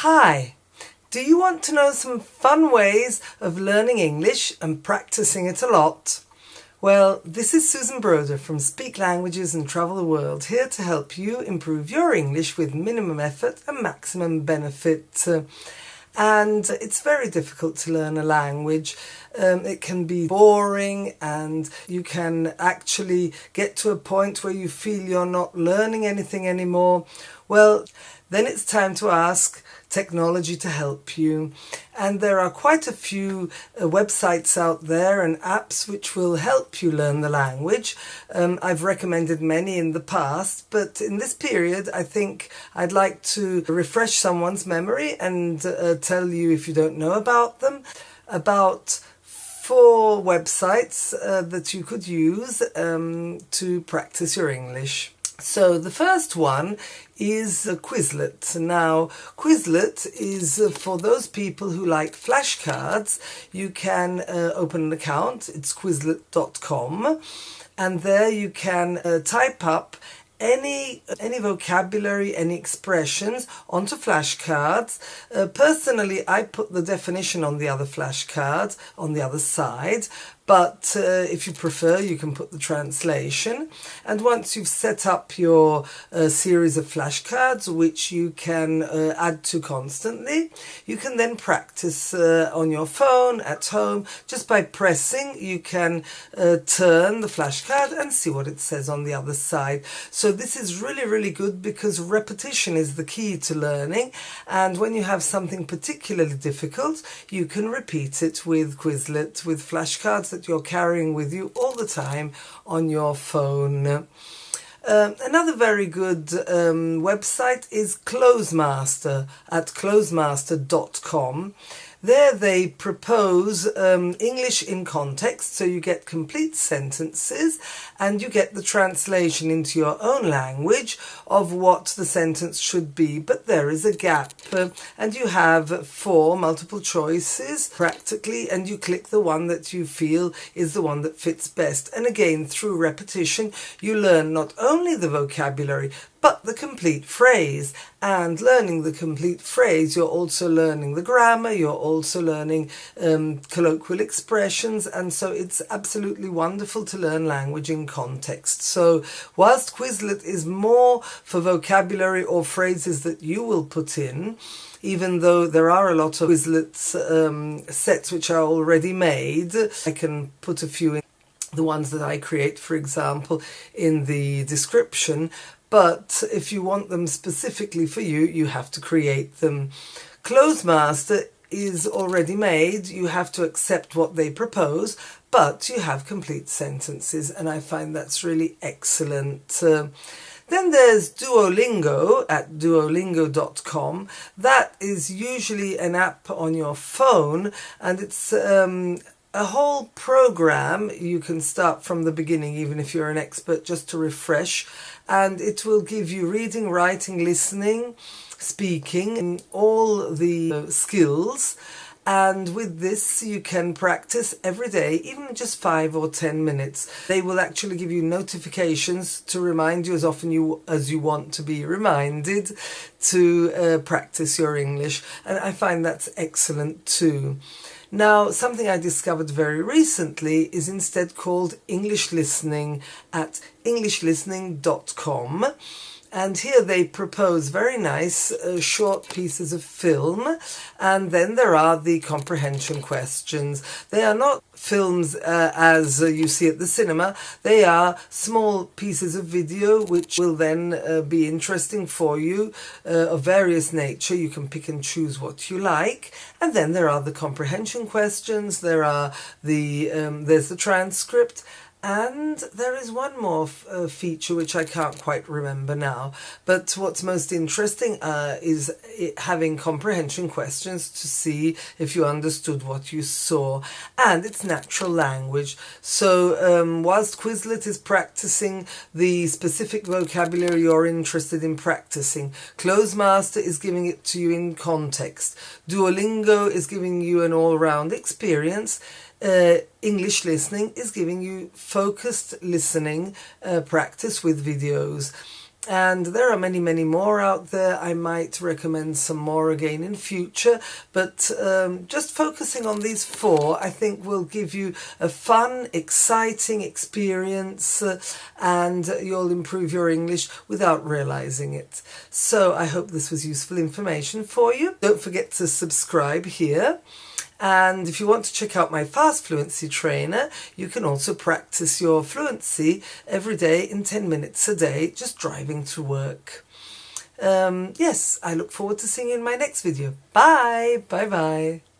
Hi! Do you want to know some fun ways of learning English and practicing it a lot? Well, this is Susan Broder from Speak Languages and Travel the World, here to help you improve your English with minimum effort and maximum benefit. And it's very difficult to learn a language. It can be boring, and you can actually get to a point where you feel you're not learning anything anymore. Well, then it's time to ask technology to help you. And there are quite a few websites out there and apps which will help you learn the language. I've recommended many in the past, but in this period I think I'd like to refresh someone's memory and tell you, if you don't know about them, about 4 websites that you could use to practice your English. So the first one is Quizlet. Now, Quizlet is for those people who like flashcards. You can open an account. It's Quizlet.com, and there you can type up any vocabulary, any expressions onto flashcards. Personally, I put the definition on the other flashcard on the other side, but if you prefer, you can put the translation. And once you've set up your series of flashcards, which you can add to constantly, you can then practice on your phone at home. Just by pressing, you can turn the flashcard and see what it says on the other side. So this is really, really good, because repetition is the key to learning. And when you have something particularly difficult, you can repeat it with Quizlet, with flashcards that you're carrying with you all the time on your phone. Another very good website is CloseMaster at CloseMaster.com. There they propose English in context, so you get complete sentences and you get the translation into your own language of what the sentence should be, but there is a gap, and you have 4 multiple choices practically, and you click the one that you feel is the one that fits best. And again, through repetition, you learn not only the vocabulary but the complete phrase. And learning the complete phrase, you're also learning the grammar, you're also learning colloquial expressions, and so it's absolutely wonderful to learn language in context. So whilst Quizlet is more for vocabulary or phrases that you will put in, even though there are a lot of Quizlet sets which are already made, I can put a few in, the ones that I create, for example, in the description. But if you want them specifically for you, you have to create them. CloseMaster is already made. You have to accept what they propose, but you have complete sentences, and I find that's really excellent. Then there's Duolingo at Duolingo.com. That is usually an app on your phone, and it's a whole program. You can start from the beginning, even if you're an expert, just to refresh, and it will give you reading, writing, listening, speaking, and all the skills. And with this you can practice every day, even just 5 or 10 minutes. They will actually give you notifications to remind you as often as you want to be reminded to practice your English, and I find that's excellent too. Now, something I discovered very recently is instead called English Listening at EnglishListening.com. And here they propose very nice short pieces of film, and then there are the comprehension questions. They are not films as you see at the cinema. They are small pieces of video which will then be interesting for you, of various nature. You can pick and choose what you like. And then there are the comprehension questions. There are there's the transcript. And there is one more feature which I can't quite remember now, but what's most interesting is having comprehension questions to see if you understood what you saw, and it's natural language. So whilst Quizlet is practicing the specific vocabulary you're interested in practicing, CloseMaster is giving it to you in context, Duolingo is giving you an all-round experience, English Listening is giving you focused listening practice with videos. And there are many, many more out there. I might recommend some more again in future, but just focusing on these 4, I think will give you a fun, exciting experience and you'll improve your English without realizing it. So I hope this was useful information for you. Don't forget to subscribe here. And if you want to check out my fast fluency trainer, you can also practice your fluency every day in 10 minutes a day, just driving to work. Yes, I look forward to seeing you in my next video. Bye! Bye-bye!